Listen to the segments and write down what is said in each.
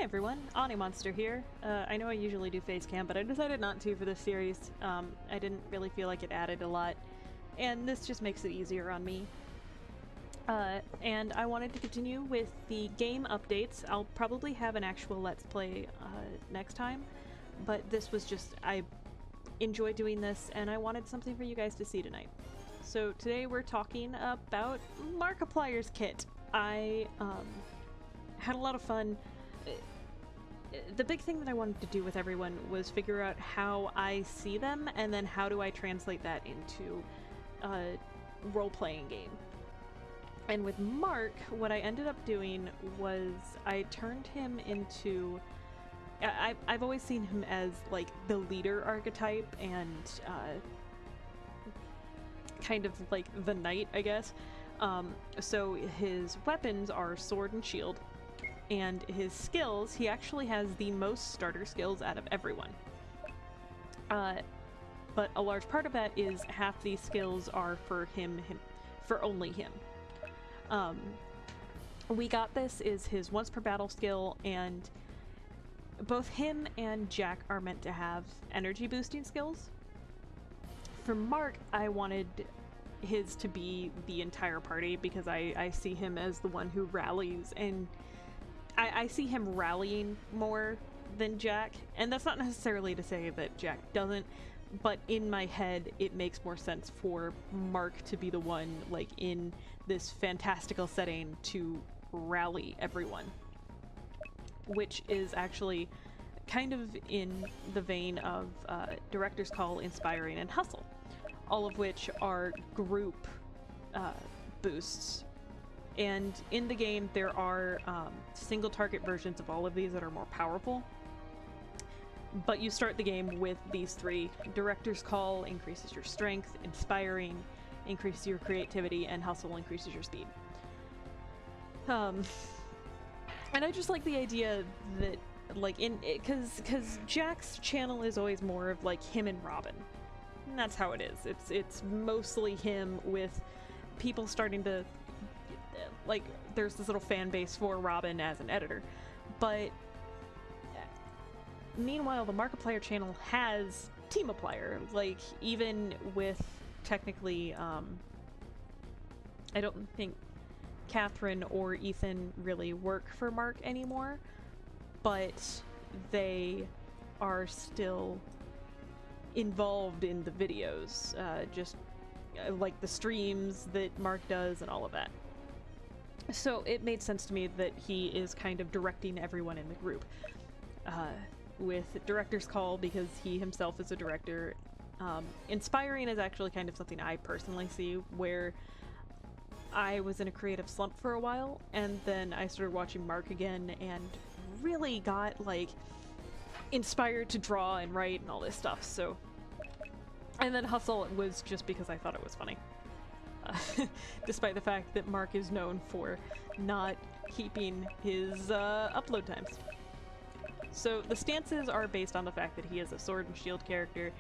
everyone, AniMonster here. I know I usually do face cam, but I decided not to for this series. I didn't really feel like it added a lot, and this just makes it easier on me. And I wanted to continue with the game updates. I'll probably have an actual Let's Play next time, but this was just, I enjoy doing this, and I wanted something for you guys to see tonight. So today we're talking about Markiplier's kit. I had a lot of fun. The big thing that I wanted to do with everyone was figure out how I see them, and then how do I translate that into a role-playing game. And with Mark, what I ended up doing was I turned him into... I've always seen him as like the leader archetype and kind of like the knight, I guess. So his weapons are sword and shield, and his skills, he actually has the most starter skills out of everyone. But a large part of that is half these skills are for for only him. We Got This is his once per battle skill, and both him and Jack are meant to have energy boosting skills. For Mark, I wanted his to be the entire party because I see him as the one who rallies, and I see him rallying more than Jack, and that's not necessarily to say that Jack doesn't, but in my head it makes more sense for Mark to be the one, like, in this fantastical setting to rally everyone, which is actually kind of in the vein of Director's Call, Inspiring, and Hustle, all of which are group boosts. And in the game there are single target versions of all of these that are more powerful, but you start the game with these three. Director's Call increases your strength, Inspiring increases your creativity, and Hustle increases your speed. And I just like the idea that, like, because Jack's channel is always more of like him and Robin, and that's how it is. It's mostly him, with people starting to, like, there's this little fan base for Robin as an editor. But meanwhile, the Markiplier channel has Teamiplier. Like, even with technically, I don't think Catherine or Ethan really work for Mark anymore, but they are still involved in the videos, just like the streams that Mark does and all of that. So it made sense to me that he is kind of directing everyone in the group. With Director's Call, because he himself is a director. Inspiring is actually kind of something I personally see, where I was in a creative slump for a while, and then I started watching Mark again and really got, like, inspired to draw and write and all this stuff. So, and then Hustle was just because I thought it was funny. Despite the fact that Mark is known for not keeping his upload times. So the stances are based on the fact that he is a sword and shield character,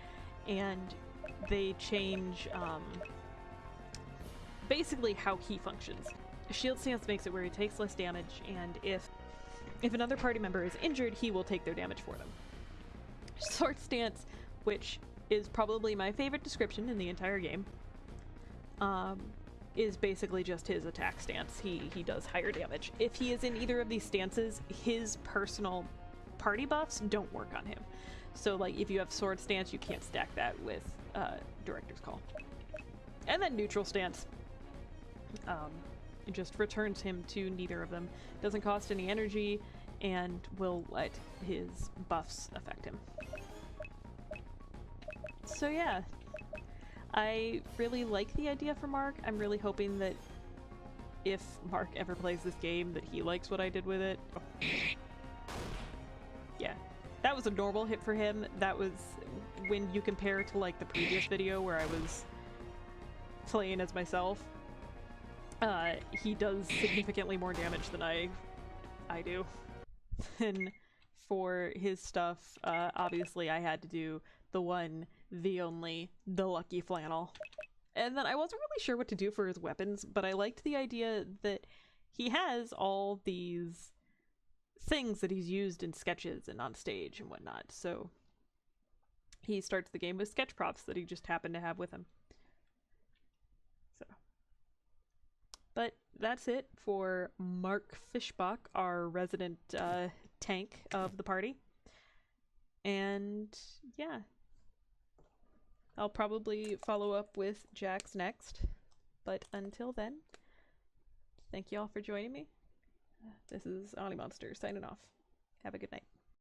and they change basically how he functions. A shield stance makes it where he takes less damage, and if another party member is injured, he will take their damage for them. Sword stance, which is probably my favorite description in the entire game, is basically just his attack stance. He does higher damage. If he is in either of these stances, his personal party buffs don't work on him. So, like, if you have sword stance, you can't stack that with Director's Call. And then neutral stance. It just returns him to neither of them. Doesn't cost any energy, and will let his buffs affect him. So yeah, I really like the idea for Mark. I'm really hoping that if Mark ever plays this game, that he likes what I did with it. Oh. Yeah, that was a normal hit for him. That was, when you compare to, like, the previous video where I was playing as myself, he does significantly more damage than I do. And for his stuff, obviously I had to do the one, the only, the lucky flannel. And then I wasn't really sure what to do for his weapons, but I liked the idea that he has all these things that he's used in sketches and on stage and whatnot. So he starts the game with sketch props that he just happened to have with him. So, but that's it for Mark Fischbach, our resident tank of the party. And yeah, I'll probably follow up with Jax next. But until then, thank you all for joining me. This is AniMonster signing off. Have a good night.